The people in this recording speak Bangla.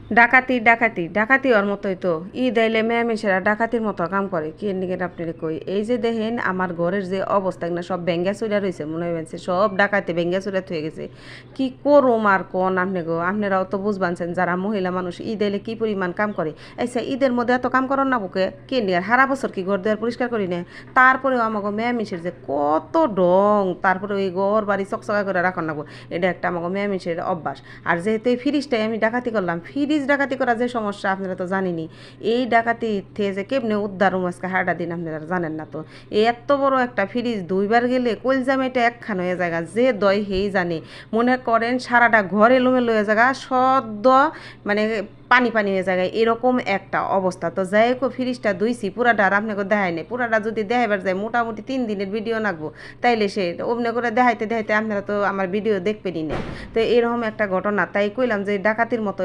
ডাকাতি ডাকাতি ডাকাতি ওর মতোই তো আইলে মেয়েমেশেরা ডাকাতির মতো কাম করে কি এর নিকে আপনার কই এই যে দেখেন আমার ঘরের যে অবস্থা না সব ভেঙ্গা চুরা রয়েছে মনে হয়েছে সব ডাকাতি ভেঙ্গা চুরা থয়ে গেছে কি করুম আর কোন আপনি গো আপনারাও তো বুঝবানছেন যারা মহিলা মানুষ আইলে কি পরিমাণ কাম করে আচ্ছা ঈদের মধ্যে এত কাম করেন না বুকে কে নিয়ে সারা বছর কি ঘর দেওয়ার পরিষ্কার করি না তারপরেও আমাকে মেয়েমিশের যে কত ডং তারপরে ওই ঘর বাড়ি চকচকা করে রাখন না এটা একটা আমাকে মেয়েমিশের অভ্যাস আর যেহেতু এই ফ্রিজটাই আমি ডাকাতি করলাম ফ্রিজ ডাকাতি করা যে সমস্যা আপনারা তো জানেনই এই ডাকাতি থেকে যে কেমনে উদ্ধার আজকে হারটা দিন আপনারা জানেন না তো এই এত বড় একটা ফ্রিজ দুইবার গেলে কলজামেটা একখান হয়ে জায়গা যে দয় হেই জানে মনে করেন সারাটা ঘরে এলোমেলো হয়ে জায়গা সদ্য মানে পানি পানি হয়ে জায়গায় এরকম একটা অবস্থা তো যাই হোক ফ্রিজটা ধুইছি পুরাটা আর আপনাকে দেখায় নাই পুরাটা যদি দেখাইবার যায় মোটামুটি 3 দিনের ভিডিও নাকবো তাইলে সে অমনি করে দেখাইতে দেখাইতে আপনারা তো আমার ভিডিও দেখবেনই না তো এরকম একটা ঘটনা তাই কইলাম যে ডাকাতির মতো